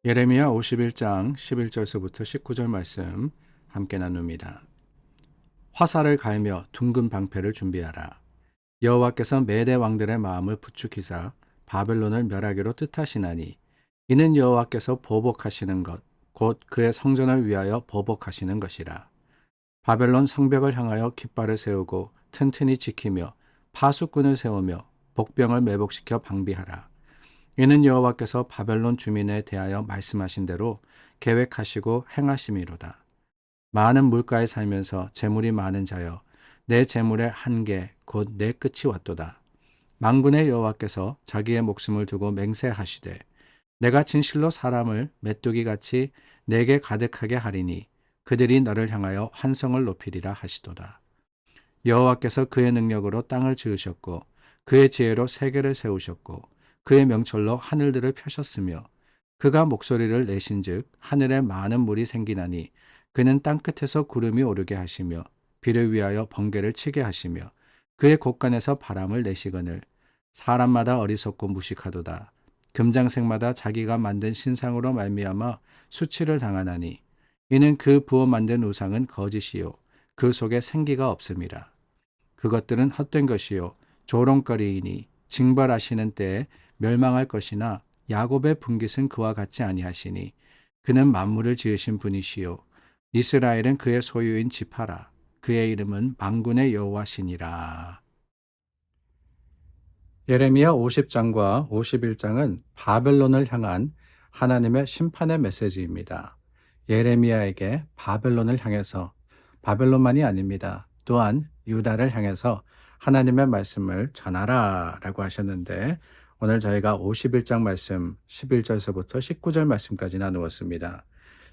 예레미야 51장 11절서부터 19절 말씀 함께 나눕니다. 화살을 갈며 둥근 방패를 준비하라. 여호와께서 메대 왕들의 마음을 부추기사 바벨론을 멸하기로 뜻하시나니 이는 여호와께서 보복하시는 것 곧 그의 성전을 위하여 보복하시는 것이라. 바벨론 성벽을 향하여 깃발을 세우고 튼튼히 지키며 파수꾼을 세우며 복병을 매복시켜 방비하라. 이는 여호와께서 바벨론 주민에 대하여 말씀하신 대로 계획하시고 행하심이로다. 많은 물가에 살면서 재물이 많은 자여 내 재물의 한계 곧 내 끝이 왔도다. 만군의 여호와께서 자기의 목숨을 두고 맹세하시되 내가 진실로 사람을 메뚜기같이 내게 가득하게 하리니 그들이 너를 향하여 환성을 높이리라 하시도다. 여호와께서 그의 능력으로 땅을 지으셨고 그의 지혜로 세계를 세우셨고 그의 명철로 하늘들을 펴셨으며 그가 목소리를 내신즉 하늘에 많은 물이 생기나니 그는 땅끝에서 구름이 오르게 하시며 비를 위하여 번개를 치게 하시며 그의 곳간에서 바람을 내시거늘 사람마다 어리석고 무식하도다. 금장색마다 자기가 만든 신상으로 말미암아 수치를 당하나니 이는 그 부어 만든 우상은 거짓이요 그 속에 생기가 없음이라. 그것들은 헛된 것이요 조롱거리이니 징벌하시는 때에 멸망할 것이나 야곱의 분깃은 그와 같이 아니하시니 그는 만물을 지으신 분이시요 이스라엘은 그의 소유인 지파라. 그의 이름은 만군의 여호와시니라. 예레미야 50장과 51장은 바벨론을 향한 하나님의 심판의 메시지입니다. 예레미야에게 바벨론을 향해서 바벨론만이 아닙니다. 또한 유다를 향해서 하나님의 말씀을 전하라 라고 하셨는데 오늘 저희가 51장 말씀 11절서부터 19절 말씀까지 나누었습니다.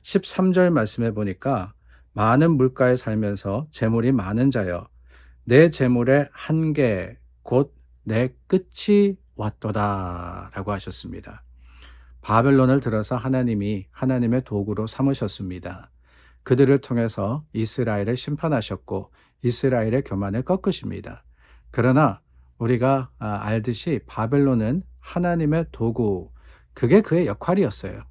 13절 말씀에 보니까 많은 물가에 살면서 재물이 많은 자여 내 재물의 한계 곧 내 끝이 왔도다 라고 하셨습니다. 바벨론을 들어서 하나님이 하나님의 도구로 삼으셨습니다. 그들을 통해서 이스라엘을 심판하셨고 이스라엘의 교만을 꺾으십니다. 그러나 우리가 알듯이 바벨론은 하나님의 도구, 그게 그의 역할이었어요.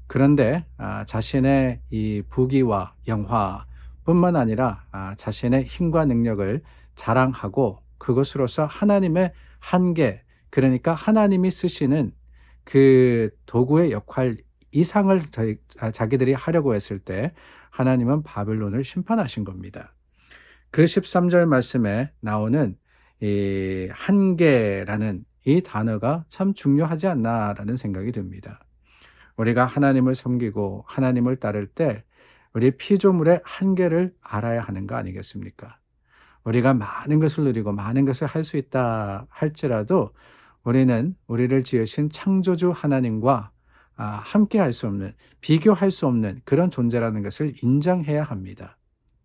그런데 자신의 이 부귀와 영화뿐만 아니라 자신의 힘과 능력을 자랑하고 그것으로서 하나님의 한계, 그러니까 하나님이 쓰시는 그 도구의 역할 이상을 자기들이 하려고 했을 때 하나님은 바벨론을 심판하신 겁니다. 그 13절 말씀에 나오는 이 한계라는 이 단어가 참 중요하지 않나라는 생각이 듭니다. 우리가 하나님을 섬기고 하나님을 따를 때 우리 피조물의 한계를 알아야 하는 거 아니겠습니까? 우리가 많은 것을 누리고 많은 것을 할 수 있다 할지라도 우리는 우리를 지으신 창조주 하나님과 함께 할 수 없는, 비교할 수 없는 그런 존재라는 것을 인정해야 합니다.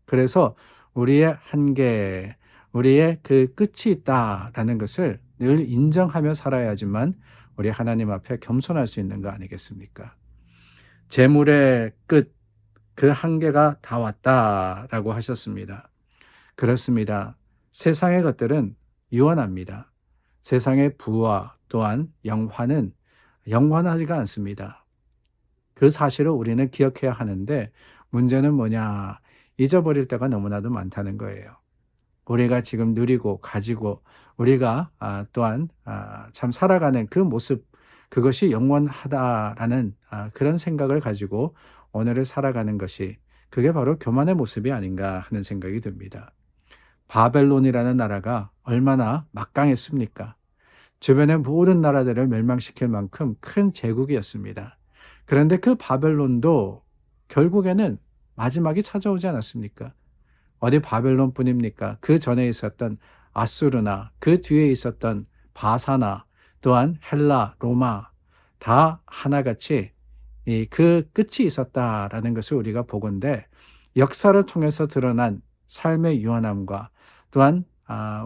그래서 우리의 한계, 우리의 그 끝이 있다라는 것을 늘 인정하며 살아야지만 우리 하나님 앞에 겸손할 수 있는 거 아니겠습니까? 재물의 끝, 그 한계가 다 왔다라고 하셨습니다. 그렇습니다. 세상의 것들은 유한합니다. 세상의 부와 또한 영화는 영원하지가 않습니다. 그 사실을 우리는 기억해야 하는데 문제는 뭐냐? 잊어버릴 때가 너무나도 많다는 거예요. 우리가 지금 누리고 가지고 우리가 또한 참 살아가는 그 모습, 그것이 영원하다라는 그런 생각을 가지고 오늘을 살아가는 것이 그게 바로 교만의 모습이 아닌가 하는 생각이 듭니다. 바벨론이라는 나라가 얼마나 막강했습니까? 주변의 모든 나라들을 멸망시킬 만큼 큰 제국이었습니다. 그런데 그 바벨론도 결국에는 마지막이 찾아오지 않았습니까? 어디 바벨론뿐입니까? 그 전에 있었던 아수르나 그 뒤에 있었던 바사나 또한 헬라, 로마 다 하나같이 그 끝이 있었다라는 것을 우리가 보건대 역사를 통해서 드러난 삶의 유한함과 또한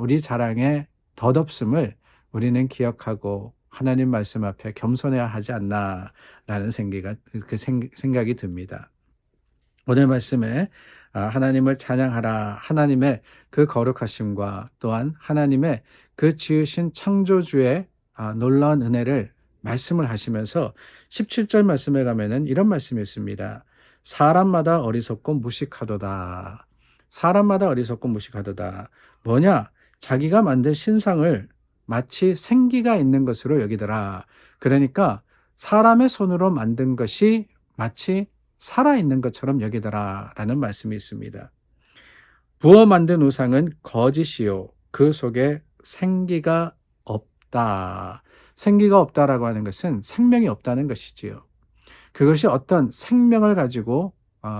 우리 자랑의 덧없음을 우리는 기억하고 하나님 말씀 앞에 겸손해야 하지 않나라는 생각이 듭니다. 오늘 말씀에 하나님을 찬양하라, 하나님의 그 거룩하심과 또한 하나님의 그 지으신 창조주의 놀라운 은혜를 말씀을 하시면서 17절 말씀에 가면은 이런 말씀이 있습니다. 사람마다 어리석고 무식하도다. 사람마다 어리석고 무식하도다. 뭐냐? 자기가 만든 신상을 마치 생기가 있는 것으로 여기더라. 그러니까 사람의 손으로 만든 것이 마치 살아있는 것처럼 여기더라. 라는 말씀이 있습니다. 부어 만든 우상은 거짓이요. 그 속에 생기가 없다. 생기가 없다라고 하는 것은 생명이 없다는 것이지요. 그것이 어떤 생명을 가지고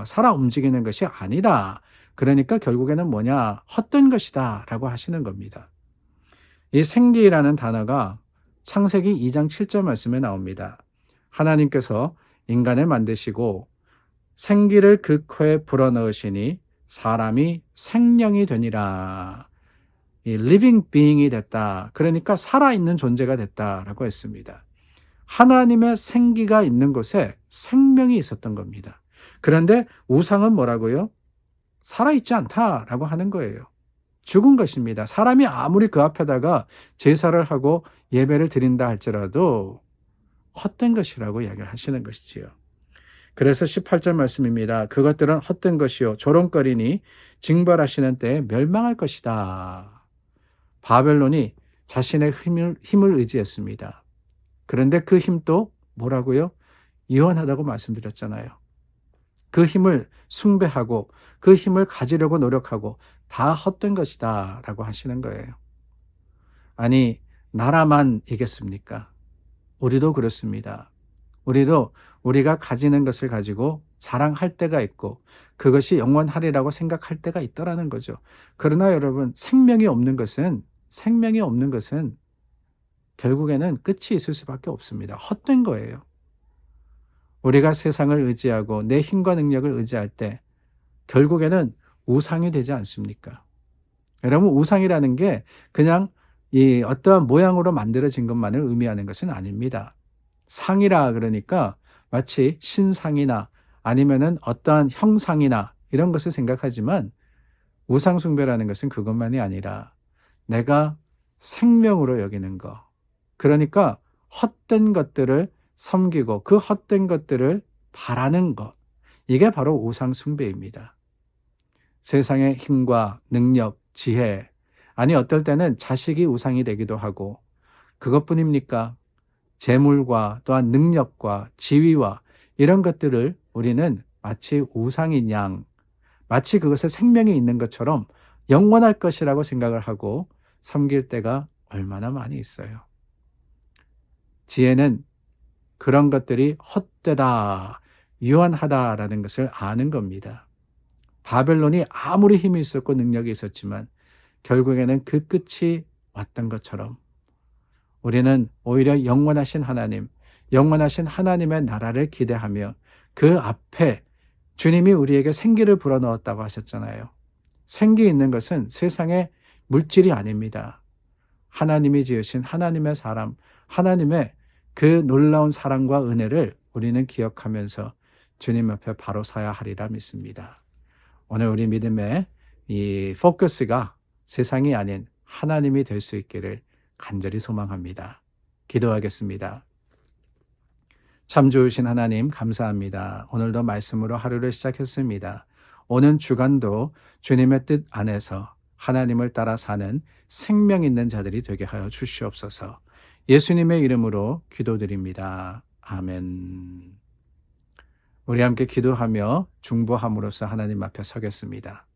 살아 움직이는 것이 아니다. 그러니까 결국에는 뭐냐? 헛된 것이다. 라고 하시는 겁니다. 이 생기라는 단어가 창세기 2장 7절 말씀에 나옵니다. 하나님께서 인간을 만드시고 생기를 그 코에 불어넣으시니 사람이 생명이 되니라. 이 living being이 됐다. 그러니까 살아있는 존재가 됐다라고 했습니다. 하나님의 생기가 있는 곳에 생명이 있었던 겁니다. 그런데 우상은 뭐라고요? 살아있지 않다라고 하는 거예요. 죽은 것입니다. 사람이 아무리 그 앞에다가 제사를 하고 예배를 드린다 할지라도 헛된 것이라고 이야기를 하시는 것이지요. 그래서 18절 말씀입니다. 그것들은 헛된 것이요 조롱거리니 징벌하시는 때에 멸망할 것이다. 바벨론이 자신의 힘을 의지했습니다. 그런데 그 힘도 뭐라고요? 유한하다고 말씀드렸잖아요. 그 힘을 숭배하고 그 힘을 가지려고 노력하고 다 헛된 것이다 라고 하시는 거예요. 아니, 나라만 이겠습니까? 우리도 그렇습니다. 우리도 우리가 가지는 것을 가지고 자랑할 때가 있고 그것이 영원하리라고 생각할 때가 있더라는 거죠. 그러나 여러분, 생명이 없는 것은 결국에는 끝이 있을 수밖에 없습니다. 헛된 거예요. 우리가 세상을 의지하고 내 힘과 능력을 의지할 때 결국에는 우상이 되지 않습니까? 여러분, 우상이라는 게 그냥 이 어떠한 모양으로 만들어진 것만을 의미하는 것은 아닙니다. 상이라 그러니까 마치 신상이나 아니면은 어떠한 형상이나 이런 것을 생각하지만 우상 숭배라는 것은 그것만이 아니라 내가 생명으로 여기는 것. 그러니까 헛된 것들을 섬기고 그 헛된 것들을 바라는 것. 이게 바로 우상 숭배입니다. 세상의 힘과 능력, 지혜, 아니 어떨 때는 자식이 우상이 되기도 하고 그것뿐입니까? 재물과 또한 능력과 지위와 이런 것들을 우리는 마치 우상인 양, 마치 그것에 생명이 있는 것처럼 영원할 것이라고 생각을 하고 섬길 때가 얼마나 많이 있어요. 지혜는 그런 것들이 헛되다, 유한하다라는 것을 아는 겁니다. 바벨론이 아무리 힘이 있었고 능력이 있었지만 결국에는 그 끝이 왔던 것처럼 우리는 오히려 영원하신 하나님, 영원하신 하나님의 나라를 기대하며 그 앞에 주님이 우리에게 생기를 불어넣었다고 하셨잖아요. 생기 있는 것은 세상의 물질이 아닙니다. 하나님이 지으신 하나님의 사람, 하나님의 그 놀라운 사랑과 은혜를 우리는 기억하면서 주님 앞에 바로 서야 하리라 믿습니다. 오늘 우리 믿음의 이 포커스가 세상이 아닌 하나님이 될 수 있기를 간절히 소망합니다. 기도하겠습니다. 참 좋으신 하나님 감사합니다. 오늘도 말씀으로 하루를 시작했습니다. 오는 주간도 주님의 뜻 안에서 하나님을 따라 사는 생명 있는 자들이 되게 하여 주시옵소서. 예수님의 이름으로 기도드립니다. 아멘. 우리 함께 기도하며 중보함으로써 하나님 앞에 서겠습니다.